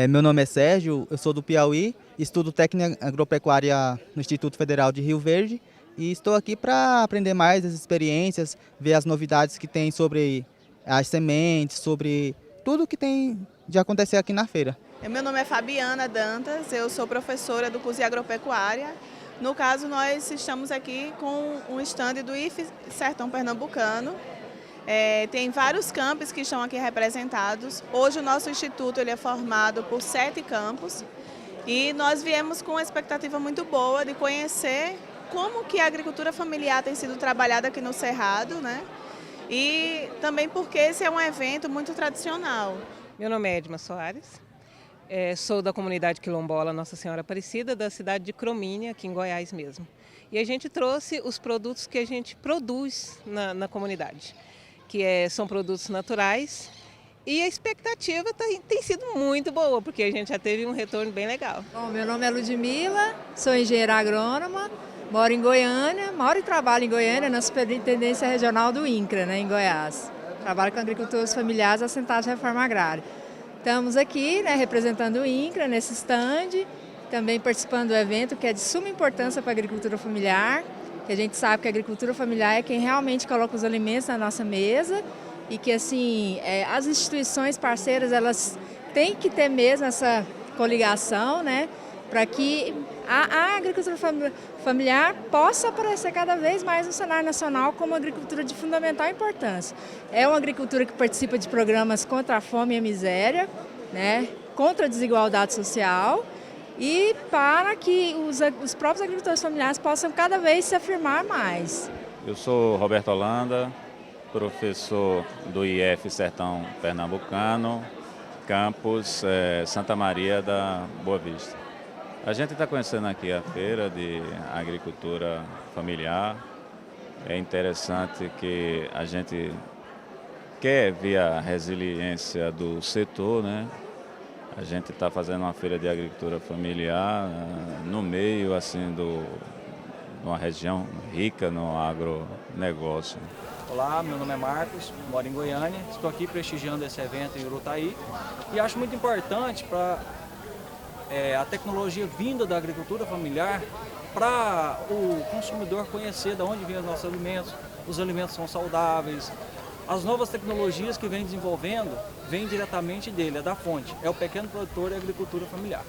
Meu nome é Sérgio, eu sou do Piauí, estudo técnica agropecuária no Instituto Federal de Rio Verde e estou aqui para aprender mais as experiências, ver as novidades que tem sobre as sementes, sobre tudo que tem de acontecer aqui na feira. Meu nome é Fabiana Dantas, eu sou professora do curso de agropecuária. No caso, nós estamos aqui com um stand do IFE Sertão Pernambucano. Tem vários campos que estão aqui representados. Hoje o nosso instituto ele é formado por 7 campos e nós viemos com uma expectativa muito boa de conhecer como que a agricultura familiar tem sido trabalhada aqui no Cerrado, né? E também porque esse é um evento muito tradicional. Meu nome é Edma Soares, sou da comunidade quilombola Nossa Senhora Aparecida, da cidade de Cromínia, aqui em Goiás mesmo. E a gente trouxe os produtos que a gente produz na comunidade, que são produtos naturais, e a expectativa tem sido muito boa, porque a gente já teve um retorno bem legal. Bom, meu nome é Ludmila, sou engenheira agrônoma, moro em Goiânia, moro e trabalho em Goiânia na Superintendência Regional do INCRA, né, em Goiás. Trabalho com agricultores familiares assentados de reforma agrária. Estamos aqui, né, representando o INCRA nesse stand, também participando do evento que é de suma importância para a agricultura familiar, que a gente sabe que a agricultura familiar é quem realmente coloca os alimentos na nossa mesa e que assim, as instituições parceiras elas têm que ter mesmo essa coligação, né, para que a agricultura familiar possa aparecer cada vez mais no cenário nacional como uma agricultura de fundamental importância. É uma agricultura que participa de programas contra a fome e a miséria, né, contra a desigualdade social e para que os próprios agricultores familiares possam cada vez se afirmar mais. Eu sou Roberto Holanda, professor do IF Sertão Pernambucano, campus Santa Maria da Boa Vista. A gente está conhecendo aqui a feira de agricultura familiar. É interessante que a gente quer ver a resiliência do setor, né? A gente está fazendo uma feira de agricultura familiar no meio assim uma região rica no agronegócio. Olá, meu nome é Marcos, moro em Goiânia, estou aqui prestigiando esse evento em Urutaí e acho muito importante para a tecnologia vinda da agricultura familiar para o consumidor conhecer de onde vêm os alimentos são saudáveis. As novas tecnologias que vem desenvolvendo vêm diretamente dele, é da fonte, é o pequeno produtor e a agricultura familiar.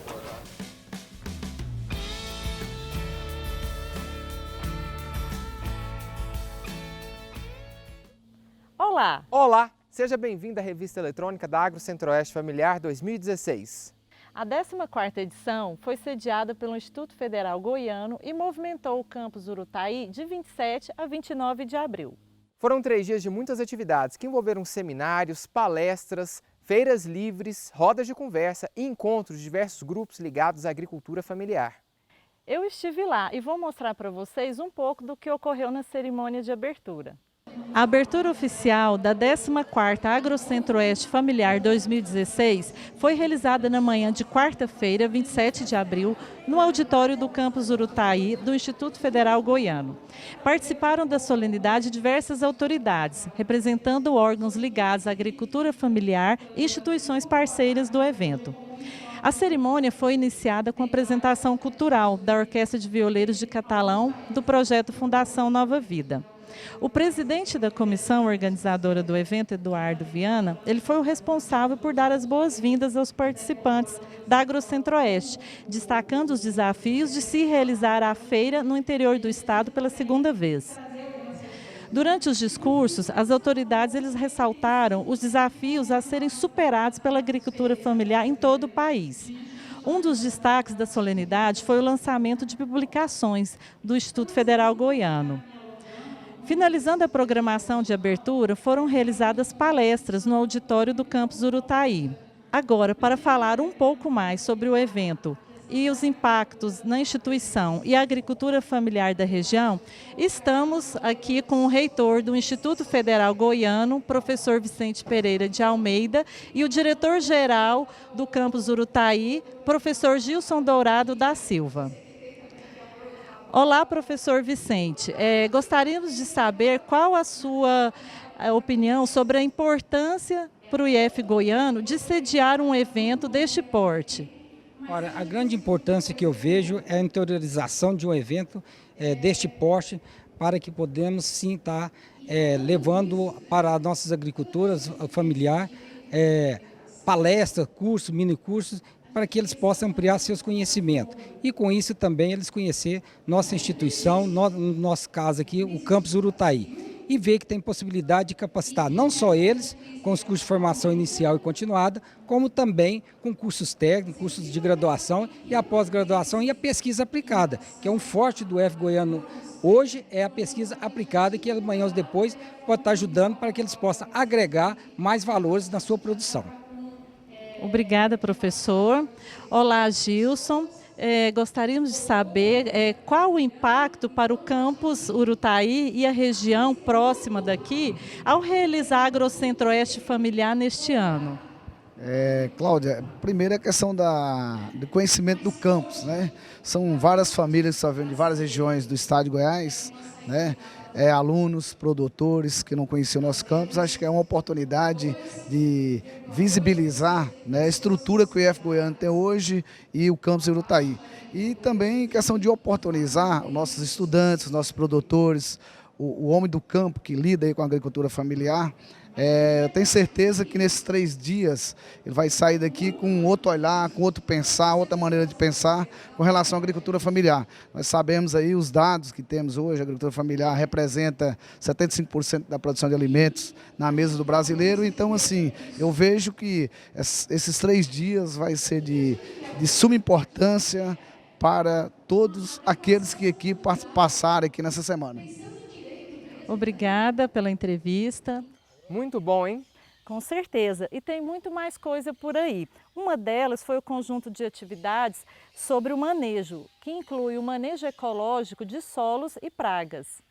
Olá! Olá! Seja bem-vindo à revista eletrônica da Agro Centro-Oeste Familiar 2016. A 14ª edição foi sediada pelo Instituto Federal Goiano e movimentou o campus Urutaí de 27 a 29 de abril. Foram 3 dias de muitas atividades que envolveram seminários, palestras, feiras livres, rodas de conversa e encontros de diversos grupos ligados à agricultura familiar. Eu estive lá e vou mostrar para vocês um pouco do que ocorreu na cerimônia de abertura. A abertura oficial da 14ª Agro Centro-Oeste Familiar 2016 foi realizada na manhã de quarta-feira, 27 de abril, no auditório do campus Urutaí do Instituto Federal Goiano. Participaram da solenidade diversas autoridades, representando órgãos ligados à agricultura familiar e instituições parceiras do evento. A cerimônia foi iniciada com a apresentação cultural da Orquestra de Violeiros de Catalão do projeto Fundação Nova Vida. O presidente da comissão organizadora do evento, Eduardo Viana, ele foi o responsável por dar as boas-vindas aos participantes da Agro Centro-Oeste, destacando os desafios de se realizar a feira no interior do estado pela segunda vez. Durante os discursos, as autoridades eles ressaltaram os desafios a serem superados pela agricultura familiar em todo o país. Um dos destaques da solenidade foi o lançamento de publicações do Instituto Federal Goiano. Finalizando a programação de abertura, foram realizadas palestras no auditório do campus Urutaí. Agora, para falar um pouco mais sobre o evento e os impactos na instituição e a agricultura familiar da região, estamos aqui com o reitor do Instituto Federal Goiano, professor Vicente Pereira de Almeida, e o diretor-geral do campus Urutaí, professor Gilson Dourado da Silva. Olá, professor Vicente. Gostaríamos de saber qual a sua opinião sobre a importância para o IF Goiano de sediar um evento deste porte? Ora, a grande importância que eu vejo é a interiorização de um evento deste porte, para que podemos sim estar levando para as nossas agriculturas familiar palestras, cursos, minicursos, para que eles possam ampliar seus conhecimentos. E com isso também eles conhecer nossa instituição, no nosso caso aqui, o Campus Urutaí. E ver que tem possibilidade de capacitar não só eles, com os cursos de formação inicial e continuada, como também com cursos técnicos, cursos de graduação e a pós-graduação e a pesquisa aplicada, que é um forte do IF Goiano hoje, é a pesquisa aplicada, que amanhã ou depois pode estar ajudando para que eles possam agregar mais valores na sua produção. Obrigada, professor. Olá, Gilson. Gostaríamos de saber qual o impacto para o campus Urutaí e a região próxima daqui ao realizar a Agrocentro-Oeste Familiar neste ano. Cláudia, primeiro a questão do conhecimento do campus, né? São várias famílias que estão vindo de várias regiões do estado de Goiás, né? Alunos, produtores que não conheciam o nosso campus. Acho que é uma oportunidade de visibilizar, né, a estrutura que o IF Goiano tem hoje e o campus Urutaí. E também questão de oportunizar os nossos estudantes, os nossos produtores, o homem do campo que lida aí com a agricultura familiar. Eu tenho certeza que nesses 3 dias ele vai sair daqui com outro olhar, com outro pensar, outra maneira de pensar com relação à agricultura familiar. Nós sabemos aí os dados que temos hoje, a agricultura familiar representa 75% da produção de alimentos na mesa do brasileiro. Então, assim, eu vejo que esses 3 dias vai ser de suma importância para todos aqueles que aqui passaram aqui nessa semana. Obrigada pela entrevista. Muito bom, hein? Com certeza, e tem muito mais coisa por aí. Uma delas foi o conjunto de atividades sobre o manejo, que inclui o manejo ecológico de solos e pragas.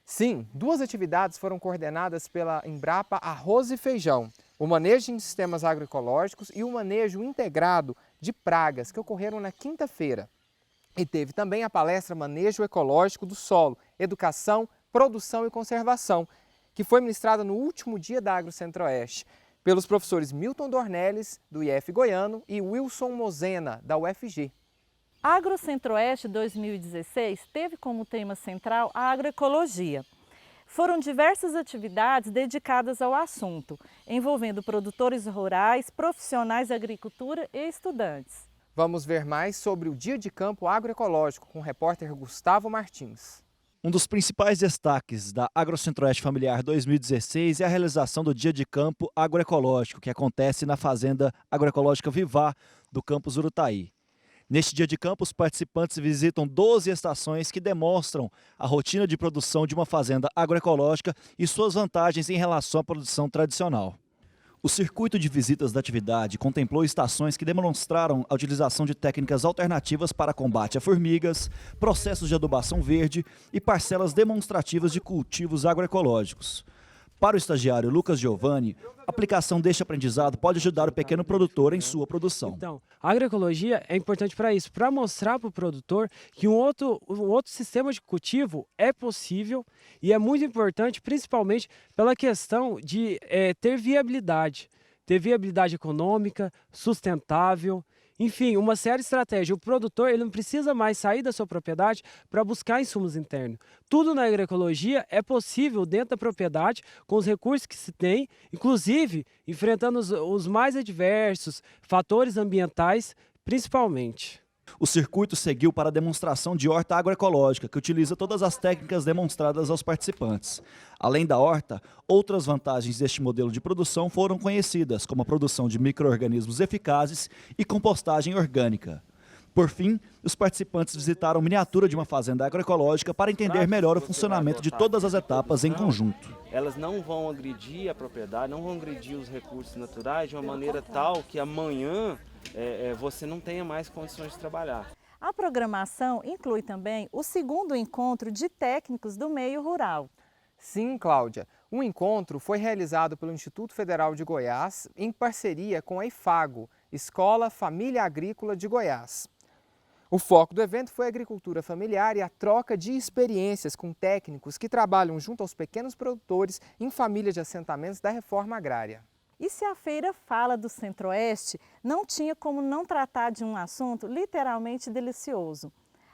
Sim, 2 atividades foram coordenadas pela Embrapa Arroz e Feijão. O manejo em sistemas agroecológicos e o manejo integrado de pragas, que ocorreram na quinta-feira. E teve também a palestra Manejo Ecológico do Solo, Educação, Produção e Conservação, que foi ministrada no último dia da Agrocentro-Oeste, pelos professores Milton Dornelles, do IF Goiano, e Wilson Mosena, da UFG. A Agrocentro-Oeste 2016 teve como tema central a agroecologia. Foram diversas atividades dedicadas ao assunto, envolvendo produtores rurais, profissionais da agricultura e estudantes. Vamos ver mais sobre o Dia de Campo Agroecológico com o repórter Gustavo Martins. Um dos principais destaques da Agrocentro-Oeste Familiar 2016 é a realização do Dia de Campo Agroecológico, que acontece na Fazenda Agroecológica Vivar do campus Urutaí. Neste Dia de Campo, os participantes visitam 12 estações que demonstram a rotina de produção de uma fazenda agroecológica e suas vantagens em relação à produção tradicional. O circuito de visitas da atividade contemplou estações que demonstraram a utilização de técnicas alternativas para combate a formigas, processos de adubação verde e parcelas demonstrativas de cultivos agroecológicos. Para o estagiário Lucas Giovanni, a aplicação deste aprendizado pode ajudar o pequeno produtor em sua produção. Então, a agroecologia é importante para isso, para mostrar para o produtor que um outro sistema de cultivo é possível e é muito importante, principalmente pela questão de ter viabilidade econômica, sustentável. Enfim, uma série de estratégias. O produtor ele não precisa mais sair da sua propriedade para buscar insumos internos. Tudo na agroecologia é possível dentro da propriedade, com os recursos que se tem, inclusive enfrentando os mais adversos, fatores ambientais, principalmente. O circuito seguiu para a demonstração de horta agroecológica, que utiliza todas as técnicas demonstradas aos participantes. Além da horta, outras vantagens deste modelo de produção foram conhecidas, como a produção de micro-organismos eficazes e compostagem orgânica. Por fim, os participantes visitaram miniatura de uma fazenda agroecológica para entender melhor o funcionamento de todas as etapas em conjunto. Elas não vão agredir a propriedade, não vão agredir os recursos naturais de uma maneira tal que amanhã você não tenha mais condições de trabalhar. A programação inclui também o segundo encontro de técnicos do meio rural. Sim, Cláudia. O encontro foi realizado pelo Instituto Federal de Goiás em parceria com a IFAGO, Escola Família Agrícola de Goiás. O foco do evento foi a agricultura familiar e a troca de experiências com técnicos que trabalham junto aos pequenos produtores em famílias de assentamentos da reforma agrária. E se a feira fala do Centro-Oeste, não tinha como não tratar de um assunto literalmente delicioso: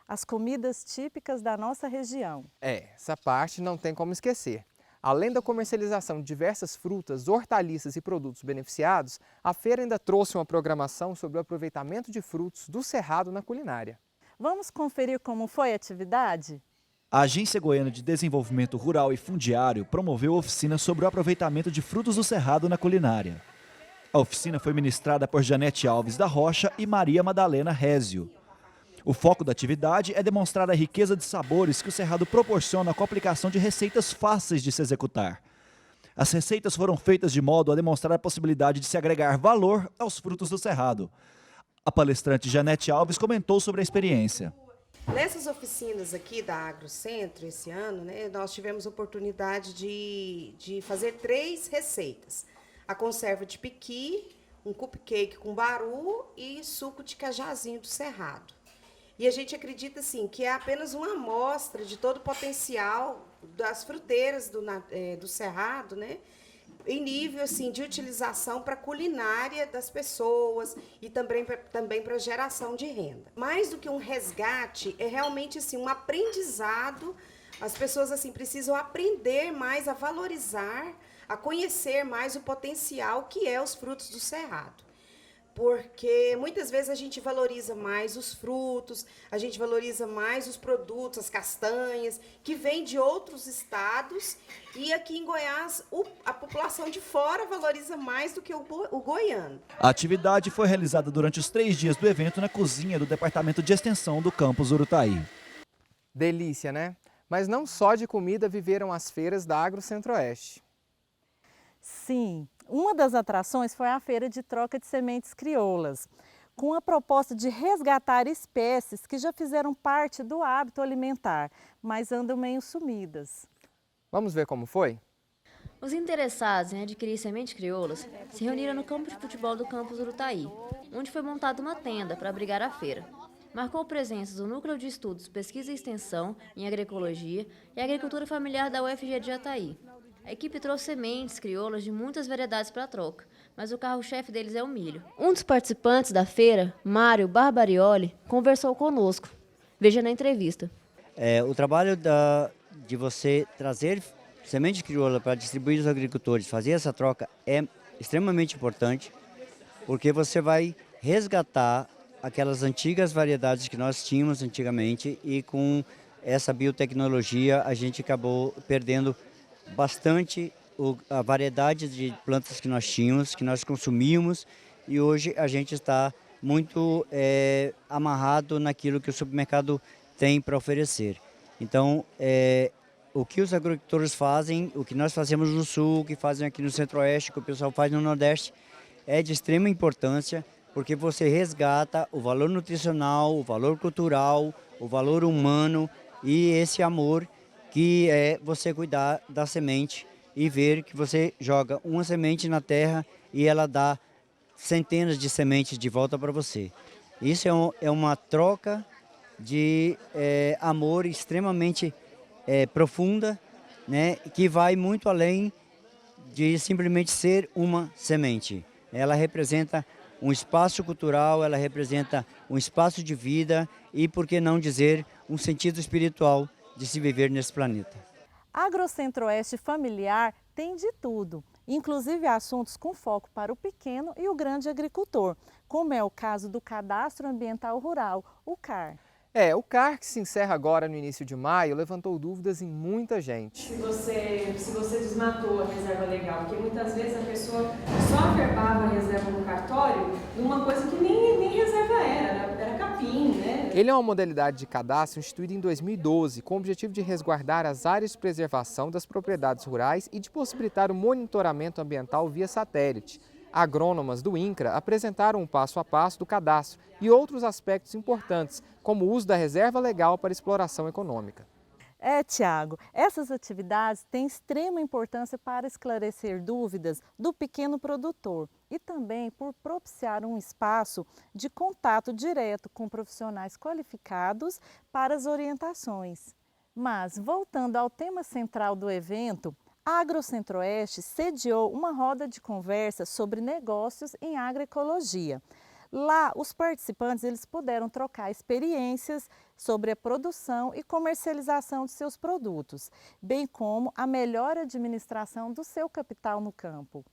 as comidas típicas da nossa região. Essa parte não tem como esquecer. Além da comercialização de diversas frutas, hortaliças e produtos beneficiados, a feira ainda trouxe uma programação sobre o aproveitamento de frutos do Cerrado na culinária. Vamos conferir como foi a atividade? A Agência Goiana de Desenvolvimento Rural e Fundiário promoveu oficina sobre o aproveitamento de frutos do Cerrado na culinária. A oficina foi ministrada por Janete Alves da Rocha e Maria Madalena Rézio. O foco da atividade é demonstrar a riqueza de sabores que o Cerrado proporciona com a aplicação de receitas fáceis de se executar. As receitas foram feitas de modo a demonstrar a possibilidade de se agregar valor aos frutos do Cerrado. A palestrante Janete Alves comentou sobre a experiência. Nessas oficinas aqui da Agrocentro, esse ano, nós tivemos oportunidade de fazer 3 receitas. A conserva de piqui, um cupcake com baru e suco de cajazinho do Cerrado. E a gente acredita assim, que é apenas uma amostra de todo o potencial das fruteiras do Cerrado, em nível assim, de utilização para a culinária das pessoas e também para geração de renda. Mais do que um resgate, é realmente assim, um aprendizado. As pessoas assim, precisam aprender mais a valorizar, a conhecer mais o potencial que é os frutos do Cerrado. Porque muitas vezes a gente valoriza mais os frutos, a gente valoriza mais os produtos, as castanhas, que vêm de outros estados, e aqui em Goiás a população de fora valoriza mais do que o goiano. A atividade foi realizada durante os 3 dias do evento na cozinha do Departamento de Extensão do campus Urutaí. Delícia, né? Mas não só de comida viveram as feiras da Agrocentro-Oeste. Sim, uma das atrações foi a feira de troca de sementes crioulas, com a proposta de resgatar espécies que já fizeram parte do hábito alimentar, mas andam meio sumidas. Vamos ver como foi? Os interessados em adquirir sementes crioulas se reuniram no campo de futebol do campus Urutaí, onde foi montada uma tenda para abrigar a feira. Marcou presença do Núcleo de Estudos, Pesquisa e Extensão em Agroecologia e Agricultura Familiar da UFG de Jataí. A equipe trouxe sementes crioulas de muitas variedades para a troca, mas o carro-chefe deles é o milho. Um dos participantes da feira, Mário Barbarioli, conversou conosco. Veja na entrevista. O trabalho de você trazer semente crioula para distribuir aos agricultores, fazer essa troca é extremamente importante, porque você vai resgatar aquelas antigas variedades que nós tínhamos antigamente e com essa biotecnologia a gente acabou perdendo bastante a variedade de plantas que nós tínhamos, que nós consumíamos, e hoje a gente está muito amarrado naquilo que o supermercado tem para oferecer. Então, o que os agricultores fazem, o que nós fazemos no Sul, o que fazem aqui no Centro-Oeste, o que o pessoal faz no Nordeste, é de extrema importância, porque você resgata o valor nutricional, o valor cultural, o valor humano e esse amor que é você cuidar da semente e ver que você joga uma semente na terra e ela dá centenas de sementes de volta para você. Isso é uma troca de amor extremamente profunda, que vai muito além de simplesmente ser uma semente. Ela representa um espaço cultural, ela representa um espaço de vida e, por que não dizer, um sentido espiritual de se viver nesse planeta. Agrocentro-Oeste Familiar tem de tudo, inclusive assuntos com foco para o pequeno e o grande agricultor, como é o caso do Cadastro Ambiental Rural, o CAR. O CAR, que se encerra agora no início de maio, levantou dúvidas em muita gente. Se você desmatou a reserva legal, porque muitas vezes a pessoa só averbava a reserva no cartório numa coisa que nem reserva era capim, né? Ele é uma modalidade de cadastro instituída em 2012, com o objetivo de resguardar as áreas de preservação das propriedades rurais e de possibilitar o monitoramento ambiental via satélite. Agrônomas do INCRA apresentaram um passo a passo do cadastro e outros aspectos importantes, como o uso da reserva legal para exploração econômica. Tiago, essas atividades têm extrema importância para esclarecer dúvidas do pequeno produtor e também por propiciar um espaço de contato direto com profissionais qualificados para as orientações. Mas, voltando ao tema central do evento, a AgroCentro-Oeste sediou uma roda de conversa sobre negócios em agroecologia. Lá, os participantes eles puderam trocar experiências sobre a produção e comercialização de seus produtos, bem como a melhor administração do seu capital no campo.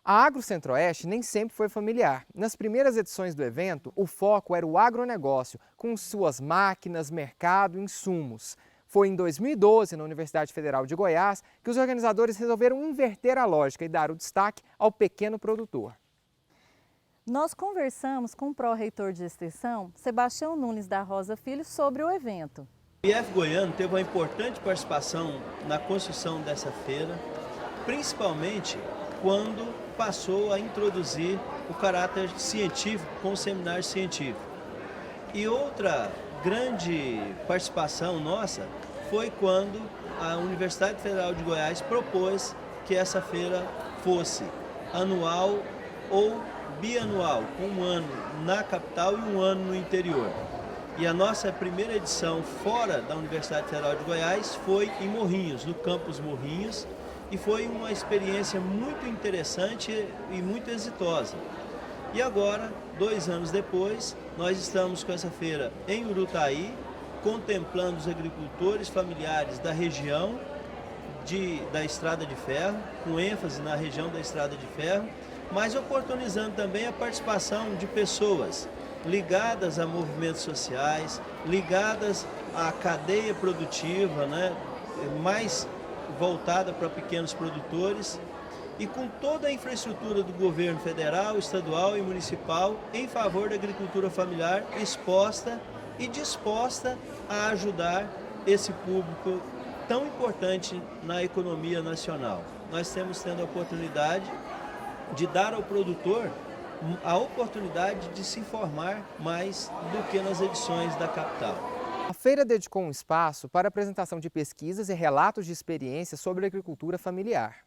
A AgroCentro-Oeste nem sempre foi familiar. Nas primeiras edições do evento, o foco era o agronegócio, com suas máquinas, mercado e insumos. Foi em 2012, na Universidade Federal de Goiás, que os organizadores resolveram inverter a lógica e dar o destaque ao pequeno produtor. Nós conversamos com o pró-reitor de extensão, Sebastião Nunes da Rosa Filho, sobre o evento. O IF Goiano teve uma importante participação na construção dessa feira, principalmente quando passou a introduzir o caráter científico com o seminário científico. E outra grande participação nossa foi quando a Universidade Federal de Goiás propôs que essa feira fosse anual ou bianual, com um ano na capital e um ano no interior. E a nossa primeira edição fora da Universidade Federal de Goiás foi em Morrinhos, no campus Morrinhos, e foi uma experiência muito interessante e muito exitosa. E agora, 2 anos depois, nós estamos com essa feira em Urutaí, contemplando os agricultores familiares da região da Estrada de Ferro, com ênfase na região da Estrada de Ferro, mas oportunizando também a participação de pessoas ligadas a movimentos sociais, ligadas à cadeia produtiva, né, mais voltada para pequenos produtores, e com toda a infraestrutura do governo federal, estadual e municipal em favor da agricultura familiar, exposta e disposta a ajudar esse público tão importante na economia nacional. Nós estamos tendo a oportunidade de dar ao produtor a oportunidade de se informar mais do que nas edições da capital. A feira dedicou um espaço para a apresentação de pesquisas e relatos de experiências sobre a agricultura familiar.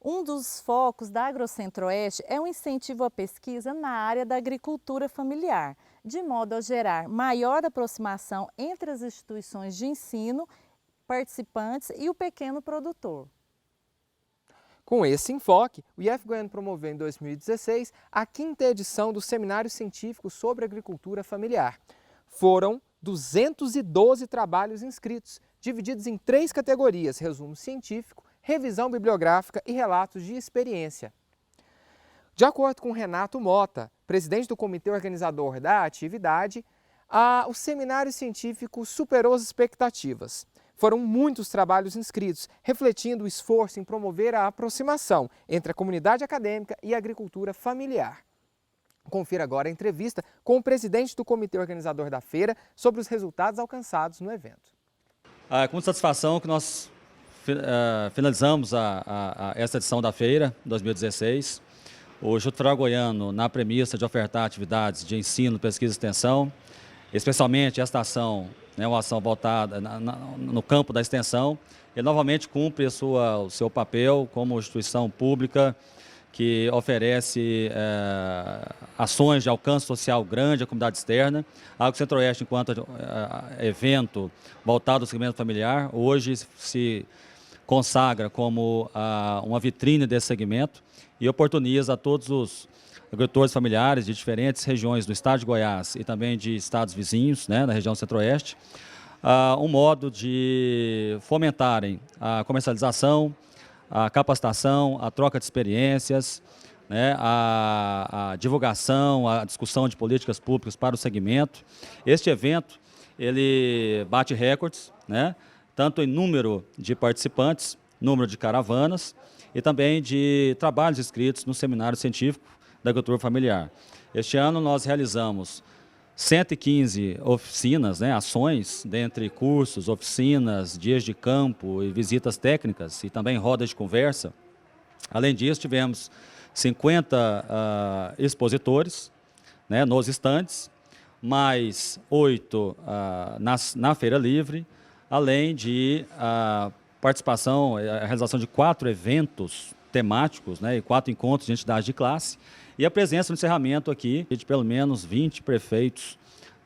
Um dos focos da AgroCentro-Oeste é o incentivo à pesquisa na área da agricultura familiar, de modo a gerar maior aproximação entre as instituições de ensino, participantes e o pequeno produtor. Com esse enfoque, o IF Goiano promoveu em 2016 a 5ª edição do Seminário Científico sobre Agricultura Familiar. Foram 212 trabalhos inscritos, divididos em 3 categorias: resumo científico, revisão bibliográfica e relatos de experiência. De acordo com Renato Mota, presidente do comitê organizador da atividade, o seminário científico superou as expectativas. Foram muitos trabalhos inscritos, refletindo o esforço em promover a aproximação entre a comunidade acadêmica e a agricultura familiar. Confira agora a entrevista com o presidente do comitê organizador da feira sobre os resultados alcançados no evento. Com satisfação que nós finalizamos essa edição da feira 2016. O Instituto Federal Goiano, na premissa de ofertar atividades de ensino, pesquisa e extensão, especialmente esta ação, uma ação voltada no campo da extensão, ele novamente cumpre o seu papel como instituição pública que oferece ações de alcance social grande à comunidade externa. A AgroCentro-Oeste, enquanto evento voltado ao segmento familiar, hoje se consagra como uma vitrine desse segmento e oportuniza a todos os agricultores familiares de diferentes regiões do estado de Goiás e também de estados vizinhos, na região centro-oeste, um modo de fomentarem a comercialização, a capacitação, a troca de experiências, a divulgação, a discussão de políticas públicas para o segmento. Este evento, ele bate recordes, tanto em número de participantes, número de caravanas e também de trabalhos inscritos no seminário científico da agricultura familiar. Este ano nós realizamos 115 oficinas, ações, dentre cursos, oficinas, dias de campo e visitas técnicas e também rodas de conversa. Além disso, tivemos 50 expositores nos estandes, mais 8 na Feira Livre, além de participação, a realização de 4 eventos temáticos e 4 encontros de entidades de classe, e a presença no encerramento aqui de pelo menos 20 prefeitos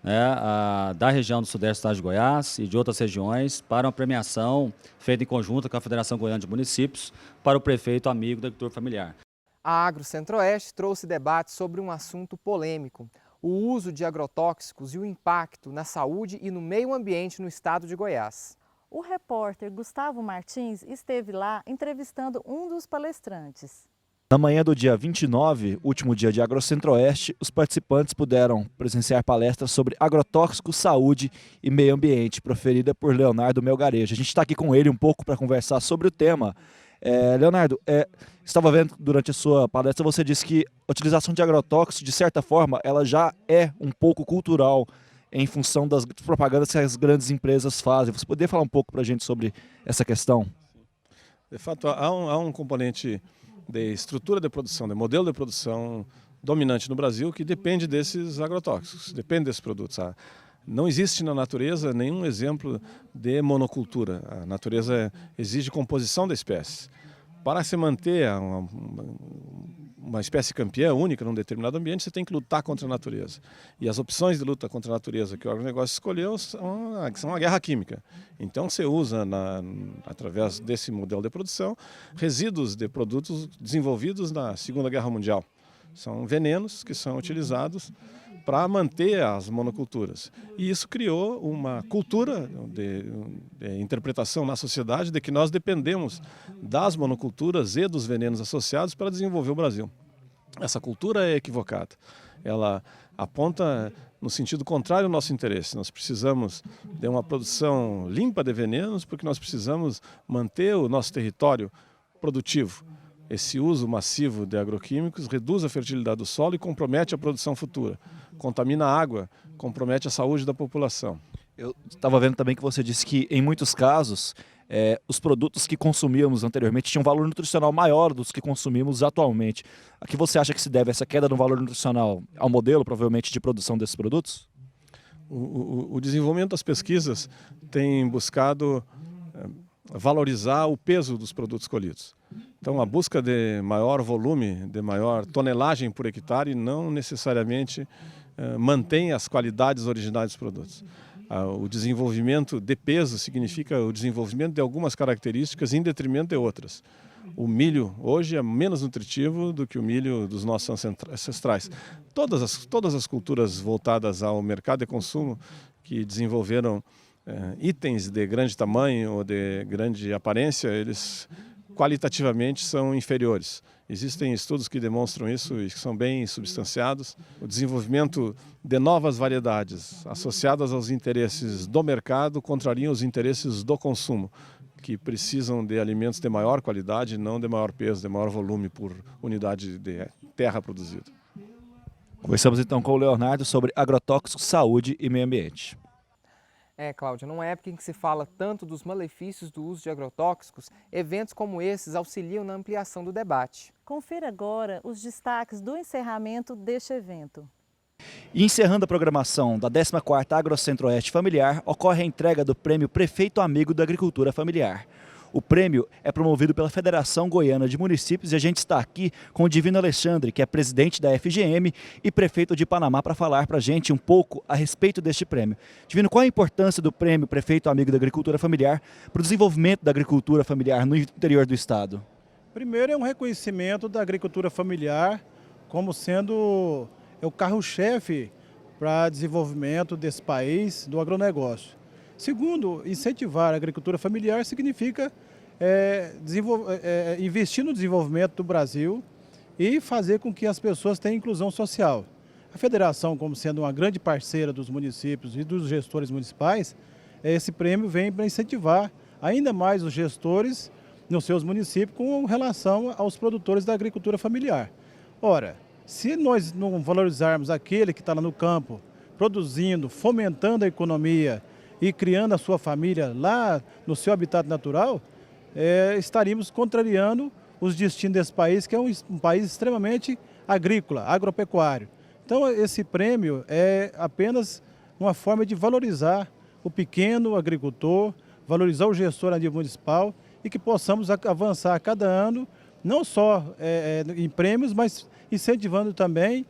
né, da região do Sudeste do Estado de Goiás e de outras regiões para uma premiação feita em conjunto com a Federação Goiana de Municípios para o prefeito amigo da agricultura familiar. A Agro Centro-Oeste trouxe debate sobre um assunto polêmico: o uso de agrotóxicos e o impacto na saúde e no meio ambiente no estado de Goiás. O repórter Gustavo Martins esteve lá entrevistando um dos palestrantes. Na manhã do dia 29, último dia de Agro Centro-Oeste, os participantes puderam presenciar palestras sobre agrotóxicos, saúde e meio ambiente, proferida por Leonardo Melgarejo. A gente está aqui com ele um pouco para conversar sobre o tema. Leonardo, estava vendo durante a sua palestra, você disse que a utilização de agrotóxicos, de certa forma, ela já é um pouco cultural em função das propagandas que as grandes empresas fazem. Você poderia falar um pouco para a gente sobre essa questão? De fato, há um componente de estrutura de produção, de modelo de produção dominante no Brasil que depende desses agrotóxicos, depende desses produtos. Não existe na natureza nenhum exemplo de monocultura. A natureza exige composição da espécie. Para se manter uma espécie campeã única num determinado ambiente, você tem que lutar contra a natureza. E as opções de luta contra a natureza que o agronegócio escolheu são a guerra química. Então você usa, através desse modelo de produção, resíduos de produtos desenvolvidos na Segunda Guerra Mundial. São venenos que são utilizados para manter as monoculturas. E isso criou uma cultura de interpretação na sociedade de que nós dependemos das monoculturas e dos venenos associados para desenvolver o Brasil. Essa cultura é equivocada. Ela aponta no sentido contrário ao nosso interesse. Nós precisamos de uma produção limpa de venenos porque nós precisamos manter o nosso território produtivo. Esse uso massivo de agroquímicos reduz a fertilidade do solo e compromete a produção futura. Contamina a água, compromete a saúde da população. Eu estava vendo também que você disse que, em muitos casos, os produtos que consumíamos anteriormente tinham um valor nutricional maior dos que consumimos atualmente. A que você acha que se deve essa queda no valor nutricional? Ao modelo, provavelmente, de produção desses produtos? O desenvolvimento das pesquisas tem buscado valorizar o peso dos produtos colhidos. Então, a busca de maior volume, de maior tonelagem por hectare, não necessariamente mantém as qualidades originais dos produtos. O desenvolvimento de peso significa o desenvolvimento de algumas características em detrimento de outras. O milho hoje é menos nutritivo do que o milho dos nossos ancestrais. Todas as culturas voltadas ao mercado de consumo que desenvolveram itens de grande tamanho ou de grande aparência, eles qualitativamente são inferiores. Existem estudos que demonstram isso e que são bem substanciados. O desenvolvimento de novas variedades associadas aos interesses do mercado contrariam os interesses do consumo, que precisam de alimentos de maior qualidade, não de maior peso, de maior volume por unidade de terra produzida. Conversamos então com o Leonardo sobre agrotóxicos, saúde e meio ambiente. Cláudia, numa época em que se fala tanto dos malefícios do uso de agrotóxicos, eventos como esses auxiliam na ampliação do debate. Confira agora os destaques do encerramento deste evento. E encerrando a programação da 14ª Agro Centro-Oeste Familiar, ocorre a entrega do Prêmio Prefeito Amigo da Agricultura Familiar. O prêmio é promovido pela Federação Goiana de Municípios e a gente está aqui com o Divino Alexandre, que é presidente da FGM e prefeito de Panamá, para falar para a gente um pouco a respeito deste prêmio. Divino, qual a importância do Prêmio Prefeito Amigo da Agricultura Familiar para o desenvolvimento da agricultura familiar no interior do estado? Primeiro, é um reconhecimento da agricultura familiar como sendo o carro-chefe para desenvolvimento desse país, do agronegócio. Segundo, incentivar a agricultura familiar significa investir no desenvolvimento do Brasil e fazer com que as pessoas tenham inclusão social. A federação, como sendo uma grande parceira dos municípios e dos gestores municipais, esse prêmio vem para incentivar ainda mais os gestores nos seus municípios com relação aos produtores da agricultura familiar. Ora, se nós não valorizarmos aquele que está lá no campo, produzindo, fomentando a economia e criando a sua família lá no seu habitat natural, estaríamos contrariando os destinos desse país, que é um país extremamente agrícola, agropecuário. Então, esse prêmio é apenas uma forma de valorizar o pequeno agricultor, valorizar o gestor a nível municipal e que possamos avançar a cada ano, não só em prêmios, mas incentivando também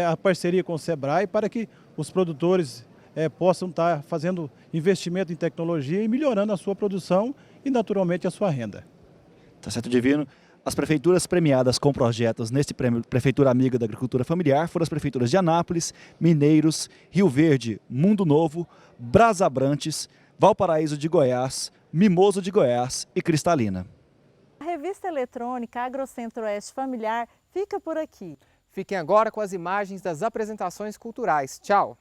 a parceria com o SEBRAE para que os produtores possam estar fazendo investimento em tecnologia e melhorando a sua produção e, naturalmente, a sua renda. Tá certo, Divino. As prefeituras premiadas com projetos neste prêmio Prefeitura Amiga da Agricultura Familiar foram as prefeituras de Anápolis, Mineiros, Rio Verde, Mundo Novo, Brasabrantes, Valparaíso de Goiás, Mimoso de Goiás e Cristalina. A revista eletrônica AgroCentro-Oeste Familiar fica por aqui. Fiquem agora com as imagens das apresentações culturais. Tchau!